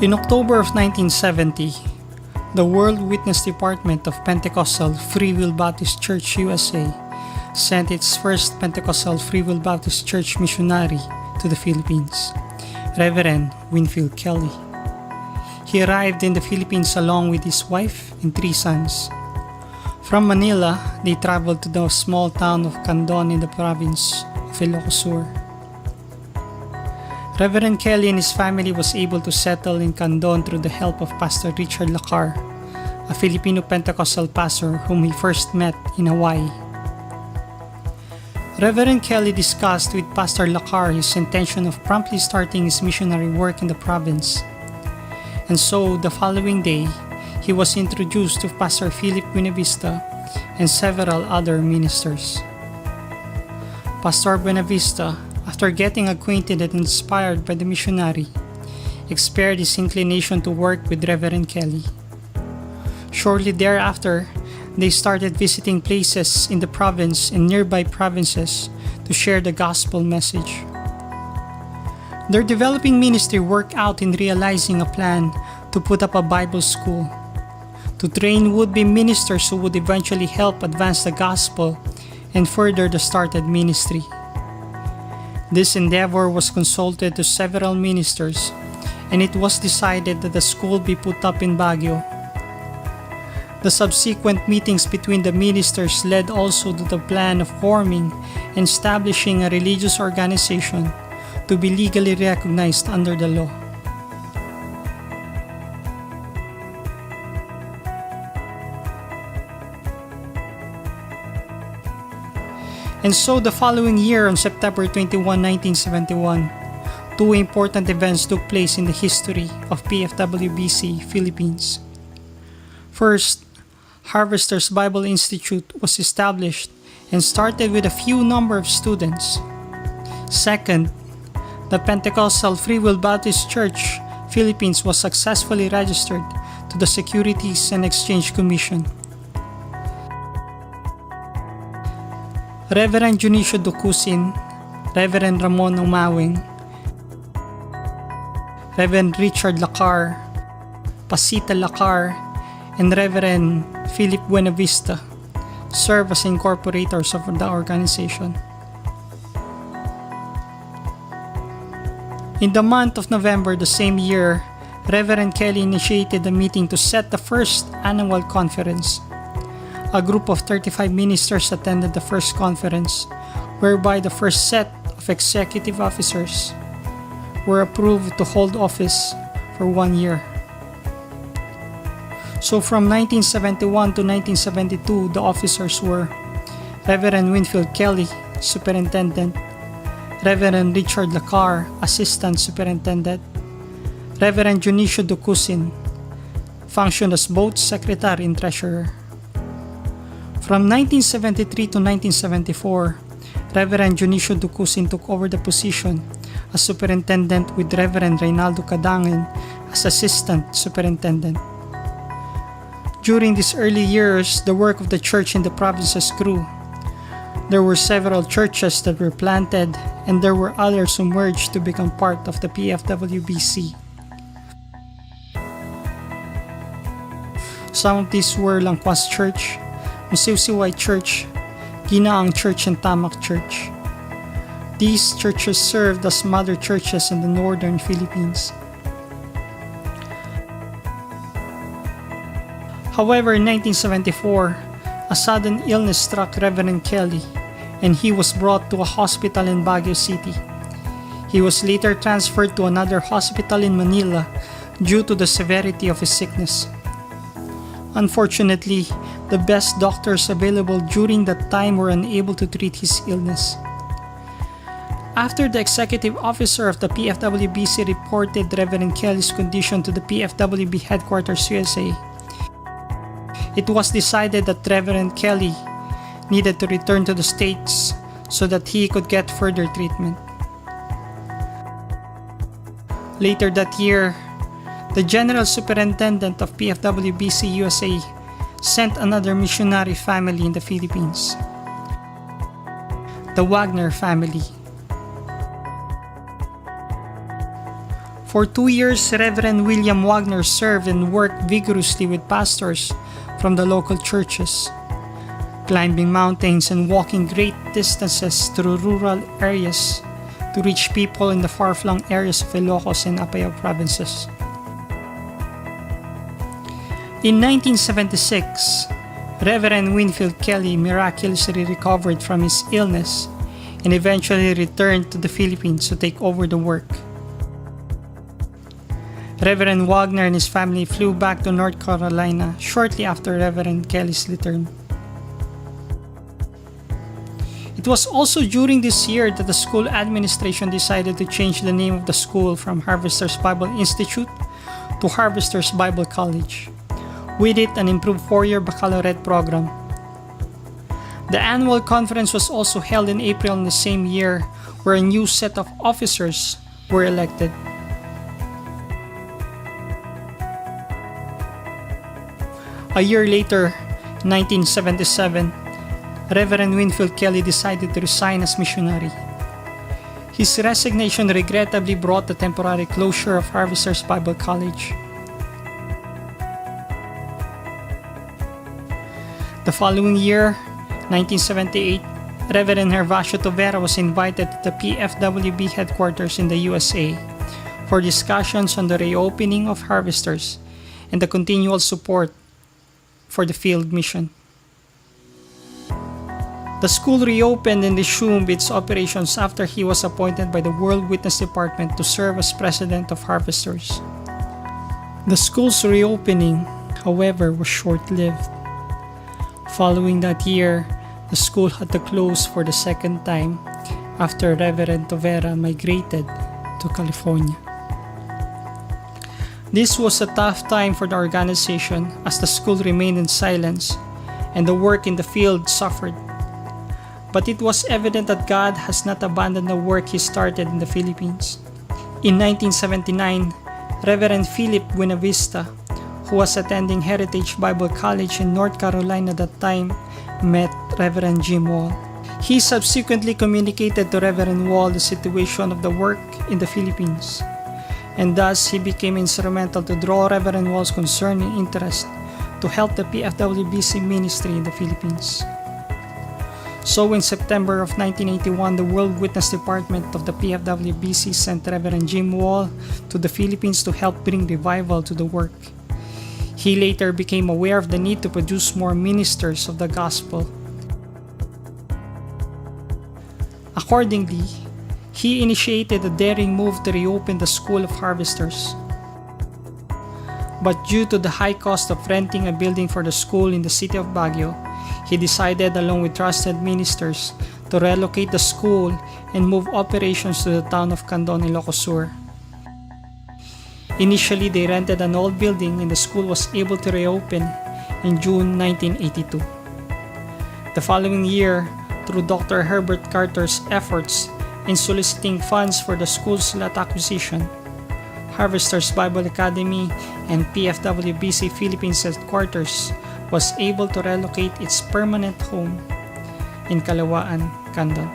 In October of 1970, the World Witness Department of Pentecostal Free Will Baptist Church USA sent its first Pentecostal Free Will Baptist Church missionary to the Philippines, Reverend Winfield Kelly. He arrived in the Philippines along with his wife and 3 sons. From Manila, they traveled to the small town of Candon in the province of Ilocos Sur. Reverend Kelly and his family was able to settle in Candon through the help of Pastor Richard Lacar, a Filipino Pentecostal pastor whom he first met in Hawaii. Reverend Kelly discussed with Pastor Lacar his intention of promptly starting his missionary work in the province. And so, the following day, he was introduced to Pastor Philip Buenavista and several other ministers. Pastor Buenavista, after getting acquainted and inspired by the missionary, expressed his inclination to work with Reverend Kelly. Shortly thereafter, they started visiting places in the province and nearby provinces to share the gospel message. Their developing ministry worked out in realizing a plan to put up a Bible school, to train would-be ministers who would eventually help advance the gospel and further the started ministry. This endeavor was consulted to several ministers, and it was decided that the school be put up in Baguio. The subsequent meetings between the ministers led also to the plan of forming and establishing a religious organization to be legally recognized under the law. And so the following year, on September 21, 1971, 2 important events took place in the history of pfwbc Philippines. First, Harvesters Bible Institute was established and started with a few number of students. Second, the Pentecostal Free Will Baptist Church Philippines was successfully registered to the Securities and Exchange Commission. Reverend Junicio Ducusin, Reverend Ramon Umawing, Reverend Richard Lacar, Pasita Lacar, and Reverend Philip Buenavista serve as incorporators of the organization. In the month of November the same year, Reverend Kelly initiated a meeting to set the first annual conference. A group of 35 ministers attended the first conference, whereby the first set of executive officers were approved to hold office for 1 year. So from 1971 to 1972, the officers were Reverend Winfield Kelly, Superintendent, Reverend Richard Lacar, Assistant Superintendent, Reverend Junicio Ducusin, functioned as both Secretary and Treasurer. From 1973 to 1974, Reverend Junicio Ducusin took over the position as Superintendent with Reverend Reynaldo Cadangan as Assistant Superintendent. During these early years, the work of the church in the provinces grew. There were several churches that were planted, and there were others who merged to become part of the pfwbc. Some of these were Langkwas Church, Musiwsiway Church, Ginaang Church, and Tamak Church. These churches served as mother churches in the northern Philippines. However, in 1974, a sudden illness struck Reverend Kelly, and he was brought to a hospital in Baguio City. He was later transferred to another hospital in Manila due to the severity of his sickness. Unfortunately, the best doctors available during that time were unable to treat his illness. After the executive officer of the pfwbc reported Reverend Kelly's condition to the pfwb headquarters USA, it was decided that Reverend Kelly needed to return to the States so that he could get further treatment. Later that year, the General Superintendent of pfwbc USA sent another missionary family in the Philippines, the Wagner family. For 2 years, Reverend William Wagner served and worked vigorously with pastors from the local churches, climbing mountains and walking great distances through rural areas to reach people in the far-flung areas of Ilocos and Apayao provinces. In 1976, Reverend Winfield Kelly miraculously recovered from his illness and eventually returned to the Philippines to take over the work. Reverend Wagner and his family flew back to North Carolina shortly after Reverend Kelly's return. It was also during this year that the school administration decided to change the name of the school from Harvesters Bible Institute to Harvesters Bible College. With it, an improved 4-year baccalaureate program. The annual conference was also held in April in the same year, where a new set of officers were elected. A year later, 1977, Reverend Winfield Kelly decided to resign as missionary. His resignation regrettably brought the temporary closure of Harvesters Bible College. The following year, 1978, Reverend Gervasio Tovera was invited to the pfwbc headquarters in the USA for discussions on the reopening of Harvesters and the continual support for the field mission. The school reopened and resumed its operations after he was appointed by the World Witness Department to serve as president of Harvesters. The school's reopening, however, was short-lived. Following that year, the school had to close for the second time after Reverend Tovera migrated to California. This was a tough time for the organization as the school remained in silence and the work in the field suffered. But it was evident that God has not abandoned the work He started in the Philippines. In 1979, Reverend Philip Buenavista, who was attending Heritage Bible College in North Carolina at that time, met Reverend Jim Wall. He subsequently communicated to Reverend Wall the situation of the work in the Philippines, and thus he became instrumental to draw Reverend Wall's concern and interest to help the pfwbc ministry in the Philippines. So in September of 1981, the World Witness Department of the pfwbc sent Reverend Jim Wall to the Philippines to help bring revival to the work. He later became aware of the need to produce more ministers of the gospel. Accordingly, he initiated a daring move to reopen the School of Harvesters. But due to the high cost of renting a building for the school in the city of Baguio, he decided, along with trusted ministers, to relocate the school and move operations to the town of Candon, Ilocos Sur. Initially, they rented an old building and the school was able to reopen in June 1982. The following year, through Dr. Herbert Carter's efforts in soliciting funds for the school's lot acquisition, Harvesters Bible Academy and pfwbc Philippines headquarters was able to relocate its permanent home in Kalawaan, Candon.